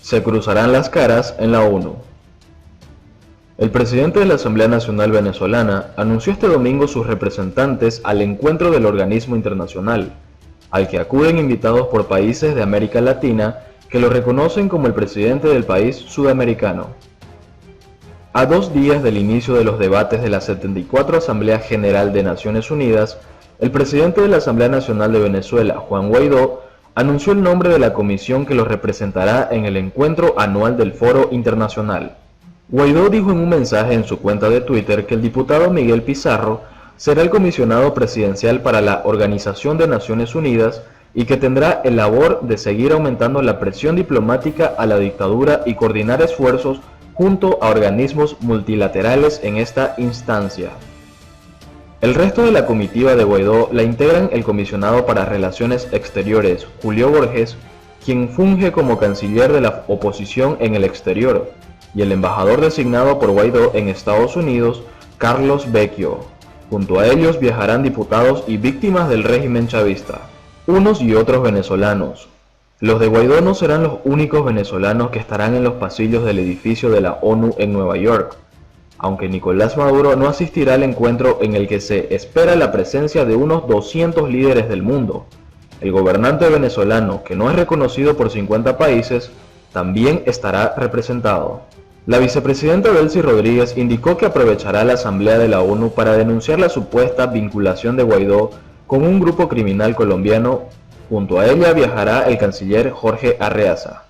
Se cruzarán las caras en la ONU. El presidente de la Asamblea Nacional Venezolana anunció este domingo sus representantes al encuentro del organismo internacional, al que acuden invitados por países de América Latina que lo reconocen como el presidente del país sudamericano. A 2 días del inicio de los debates de la 74 Asamblea General de Naciones Unidas, el presidente de la Asamblea Nacional de Venezuela, Juan Guaidó, anunció el nombre de la comisión que lo representará en el encuentro anual del Foro Internacional. Guaidó dijo en un mensaje en su cuenta de Twitter que el diputado Miguel Pizarro será el comisionado presidencial para la Organización de Naciones Unidas y que tendrá el labor de seguir aumentando la presión diplomática a la dictadura y coordinar esfuerzos junto a organismos multilaterales en esta instancia. El resto de la comitiva de Guaidó la integran el comisionado para Relaciones Exteriores, Julio Borges, quien funge como canciller de la oposición en el exterior, y el embajador designado por Guaidó en Estados Unidos, Carlos Vecchio. Junto a ellos viajarán diputados y víctimas del régimen chavista, unos y otros venezolanos. Los de Guaidó no serán los únicos venezolanos que estarán en los pasillos del edificio de la ONU en Nueva York, aunque Nicolás Maduro no asistirá al encuentro en el que se espera la presencia de unos 200 líderes del mundo. El gobernante venezolano, que no es reconocido por 50 países, también estará representado. La vicepresidenta Delcy Rodríguez indicó que aprovechará la Asamblea de la ONU para denunciar la supuesta vinculación de Guaidó con un grupo criminal colombiano. Junto a ella viajará el canciller Jorge Arreaza.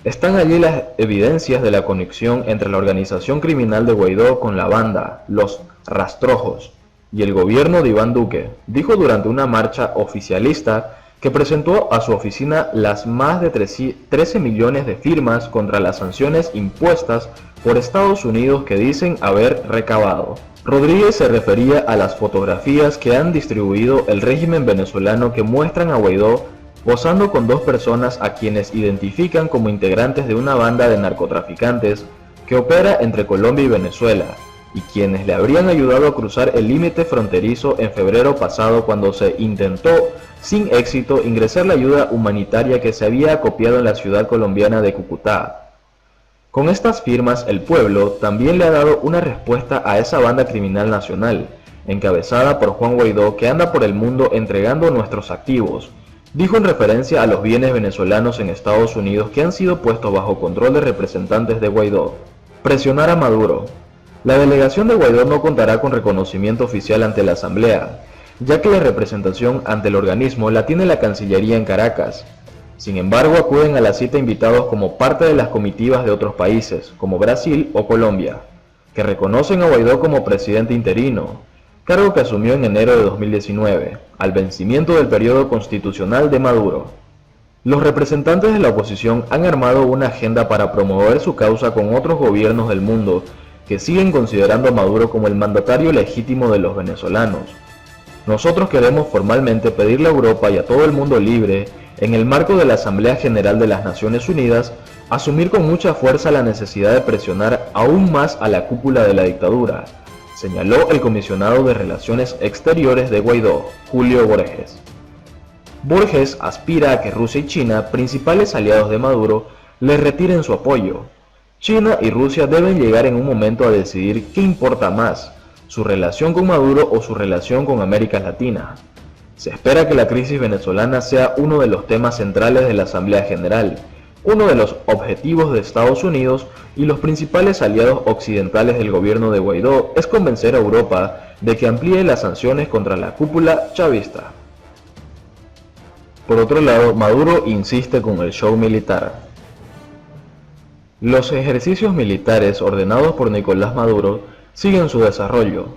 Están allí las evidencias de la conexión entre la organización criminal de Guaidó con la banda, los Rastrojos, y el gobierno de Iván Duque, dijo durante una marcha oficialista que presentó a su oficina las más de 13 millones de firmas contra las sanciones impuestas por Estados Unidos que dicen haber recabado. Rodríguez se refería a las fotografías que han distribuido el régimen venezolano que muestran a Guaidó posando con 2 personas a quienes identifican como integrantes de una banda de narcotraficantes que opera entre Colombia y Venezuela, y quienes le habrían ayudado a cruzar el límite fronterizo en febrero pasado cuando se intentó, sin éxito, ingresar la ayuda humanitaria que se había acopiado en la ciudad colombiana de Cúcuta. Con estas firmas, el pueblo también le ha dado una respuesta a esa banda criminal nacional, encabezada por Juan Guaidó, que anda por el mundo entregando nuestros activos, dijo en referencia a los bienes venezolanos en Estados Unidos que han sido puestos bajo control de representantes de Guaidó. Presionar a Maduro. La delegación de Guaidó no contará con reconocimiento oficial ante la Asamblea, ya que la representación ante el organismo la tiene la Cancillería en Caracas. Sin embargo, acuden a la cita invitados como parte de las comitivas de otros países, como Brasil o Colombia, que reconocen a Guaidó como presidente interino, cargo que asumió en enero de 2019, al vencimiento del periodo constitucional de Maduro. Los representantes de la oposición han armado una agenda para promover su causa con otros gobiernos del mundo que siguen considerando a Maduro como el mandatario legítimo de los venezolanos. Nosotros queremos formalmente pedirle a Europa y a todo el mundo libre, en el marco de la Asamblea General de las Naciones Unidas, asumir con mucha fuerza la necesidad de presionar aún más a la cúpula de la dictadura, señaló el comisionado de Relaciones Exteriores de Guaidó, Julio Borges. Borges aspira a que Rusia y China, principales aliados de Maduro, le retiren su apoyo. China y Rusia deben llegar en un momento a decidir qué importa más, su relación con Maduro o su relación con América Latina. Se espera que la crisis venezolana sea uno de los temas centrales de la Asamblea General, uno de los objetivos de Estados Unidos y los principales aliados occidentales del gobierno de Guaidó es convencer a Europa de que amplíe las sanciones contra la cúpula chavista. Por otro lado, Maduro insiste con el show militar. Los ejercicios militares ordenados por Nicolás Maduro siguen su desarrollo.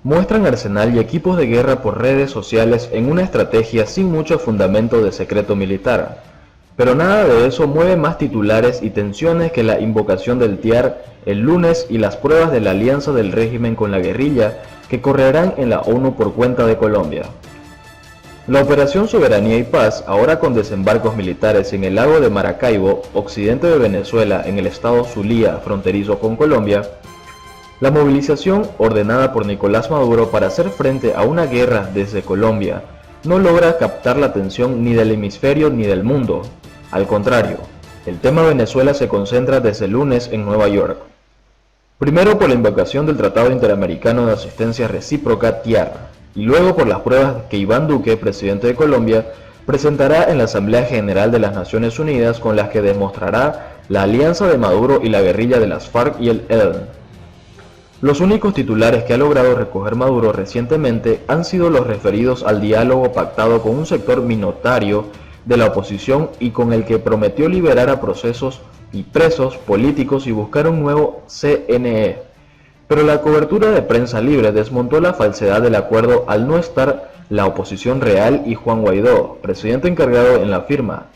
Muestran arsenal y equipos de guerra por redes sociales en una estrategia sin mucho fundamento de secreto militar. Pero nada de eso mueve más titulares y tensiones que la invocación del TIAR el lunes y las pruebas de la alianza del régimen con la guerrilla que correrán en la ONU por cuenta de Colombia. La Operación Soberanía y Paz, ahora con desembarcos militares en el lago de Maracaibo, occidente de Venezuela, en el estado Zulia, fronterizo con Colombia, la movilización ordenada por Nicolás Maduro para hacer frente a una guerra desde Colombia no logra captar la atención ni del hemisferio ni del mundo. Al contrario, El tema Venezuela se concentra desde el lunes en Nueva York. Primero por la invocación del Tratado Interamericano de Asistencia Recíproca TIAR, y luego por las pruebas que Iván Duque, presidente de Colombia, presentará en la Asamblea General de las Naciones Unidas, con las que demostrará la alianza de Maduro y la guerrilla de las FARC y el ELN. Los únicos titulares que ha logrado recoger Maduro recientemente han sido los referidos al diálogo pactado con un sector minoritario de la oposición y con el que prometió liberar a procesos y presos políticos y buscar un nuevo CNE. Pero la cobertura de Prensa Libre desmontó la falsedad del acuerdo al no estar la oposición real y Juan Guaidó, presidente encargado en la firma.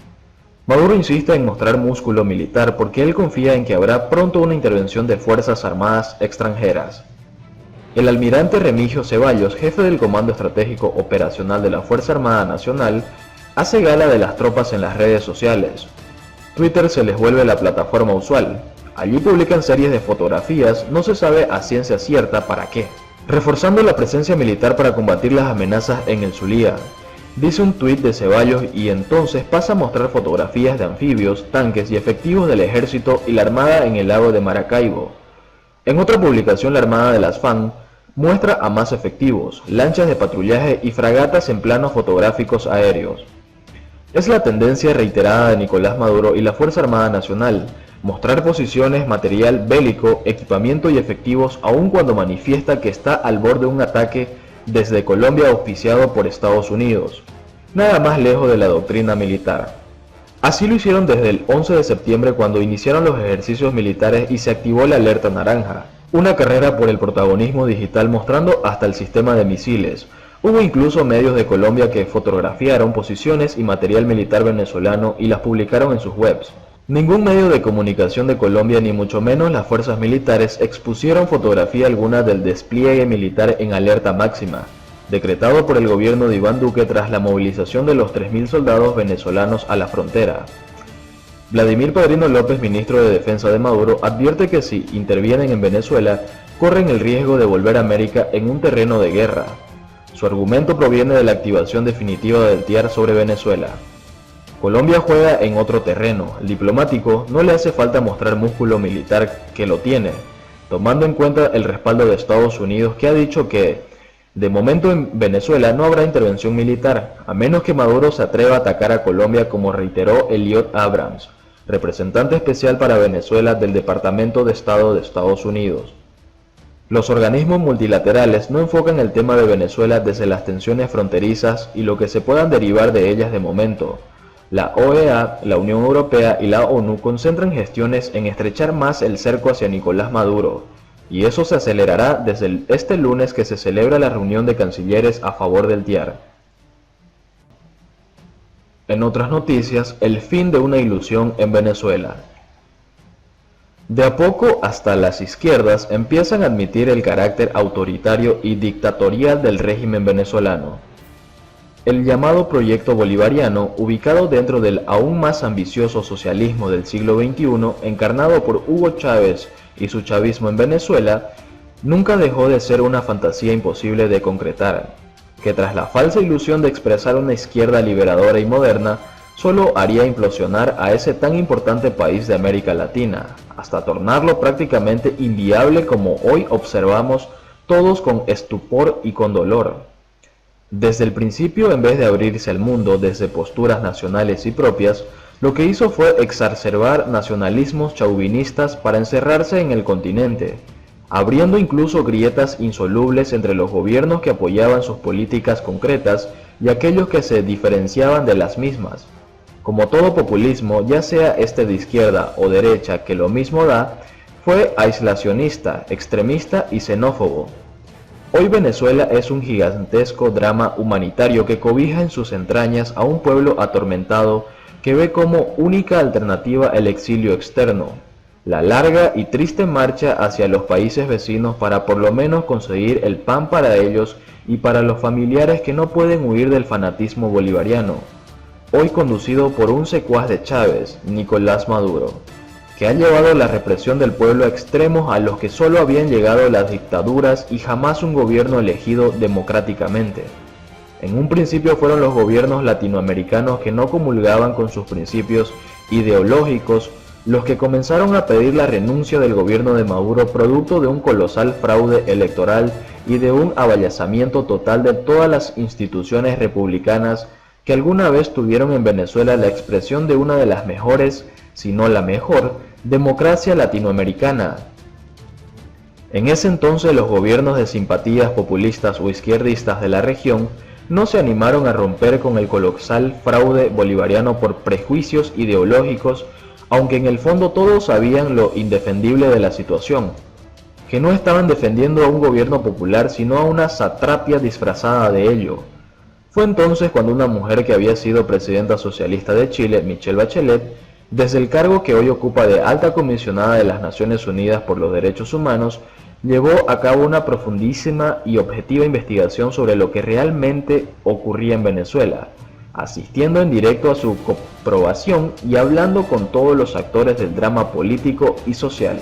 Maduro insiste en mostrar músculo militar porque él confía en que habrá pronto una intervención de Fuerzas Armadas extranjeras. El almirante Remigio Ceballos, jefe del Comando Estratégico Operacional de la Fuerza Armada Nacional, hace gala de las tropas en las redes sociales. Twitter se les vuelve la plataforma usual. Allí publican series de fotografías, no se sabe a ciencia cierta para qué, reforzando la presencia militar para combatir las amenazas en el Zulia. Dice un tuit de Ceballos y entonces pasa a mostrar fotografías de anfibios, tanques y efectivos del ejército y la armada en el lago de Maracaibo. En otra publicación, la armada de las FARC muestra a más efectivos, lanchas de patrullaje y fragatas en planos fotográficos aéreos. Es la tendencia reiterada de Nicolás Maduro y la Fuerza Armada Nacional, mostrar posiciones, material bélico, equipamiento y efectivos aun cuando manifiesta que está al borde de un ataque desde Colombia auspiciado por Estados Unidos, nada más lejos de la doctrina militar. Así lo hicieron desde el 11 de septiembre cuando iniciaron los ejercicios militares y se activó la alerta naranja, una carrera por el protagonismo digital mostrando hasta el sistema de misiles. Hubo incluso medios de Colombia que fotografiaron posiciones y material militar venezolano y las publicaron en sus webs. Ningún medio de comunicación de Colombia, ni mucho menos las fuerzas militares, expusieron fotografía alguna del despliegue militar en alerta máxima, decretado por el gobierno de Iván Duque tras la movilización de los 3.000 soldados venezolanos a la frontera. Vladimir Padrino López, ministro de Defensa de Maduro, advierte que si intervienen en Venezuela, corren el riesgo de volver a América en un terreno de guerra. Su argumento proviene de la activación definitiva del TIAR sobre Venezuela. Colombia juega en otro terreno, el diplomático. No le hace falta mostrar músculo militar, que lo tiene, tomando en cuenta el respaldo de Estados Unidos, que ha dicho que de momento en Venezuela no habrá intervención militar, a menos que Maduro se atreva a atacar a Colombia, como reiteró Elliot Abrams, representante especial para Venezuela del Departamento de Estado de Estados Unidos. Los organismos multilaterales no enfocan el tema de Venezuela desde las tensiones fronterizas y lo que se puedan derivar de ellas de momento. La OEA, la Unión Europea y la ONU concentran gestiones en estrechar más el cerco hacia Nicolás Maduro, y eso se acelerará desde este lunes que se celebra la reunión de cancilleres a favor del TIAR. En otras noticias, el fin de una ilusión en Venezuela. De a poco hasta las izquierdas empiezan a admitir el carácter autoritario y dictatorial del régimen venezolano. El llamado proyecto bolivariano, ubicado dentro del aún más ambicioso socialismo del siglo XXI, encarnado por Hugo Chávez y su chavismo en Venezuela, nunca dejó de ser una fantasía imposible de concretar, que tras la falsa ilusión de expresar una izquierda liberadora y moderna, solo haría implosionar a ese tan importante país de América Latina, hasta tornarlo prácticamente inviable, como hoy observamos todos con estupor y con dolor. Desde el principio, en vez de abrirse al mundo desde posturas nacionales y propias, lo que hizo fue exacerbar nacionalismos chauvinistas para encerrarse en el continente, abriendo incluso grietas insolubles entre los gobiernos que apoyaban sus políticas concretas y aquellos que se diferenciaban de las mismas. Como todo populismo, ya sea este de izquierda o derecha, que lo mismo da, fue aislacionista, extremista y xenófobo. Hoy Venezuela es un gigantesco drama humanitario que cobija en sus entrañas a un pueblo atormentado que ve como única alternativa el exilio externo, la larga y triste marcha hacia los países vecinos para por lo menos conseguir el pan para ellos y para los familiares que no pueden huir del fanatismo bolivariano, hoy conducido por un secuaz de Chávez, Nicolás Maduro, que ha llevado la represión del pueblo a extremos a los que solo habían llegado las dictaduras y jamás un gobierno elegido democráticamente. En un principio fueron los gobiernos latinoamericanos que no comulgaban con sus principios ideológicos los que comenzaron a pedir la renuncia del gobierno de Maduro producto de un colosal fraude electoral y de un abayazamiento total de todas las instituciones republicanas que alguna vez tuvieron en Venezuela la expresión de una de las mejores, si no la mejor, democracia latinoamericana. En ese entonces los gobiernos de simpatías populistas o izquierdistas de la región no se animaron a romper con el colosal fraude bolivariano por prejuicios ideológicos, aunque en el fondo todos sabían lo indefendible de la situación, que no estaban defendiendo a un gobierno popular sino a una satrapia disfrazada de ello. Fue entonces cuando una mujer que había sido presidenta socialista de Chile, Michelle Bachelet, desde el cargo que hoy ocupa de alta comisionada de las Naciones Unidas por los Derechos Humanos, llevó a cabo una profundísima y objetiva investigación sobre lo que realmente ocurría en Venezuela, asistiendo en directo a su comprobación y hablando con todos los actores del drama político y social.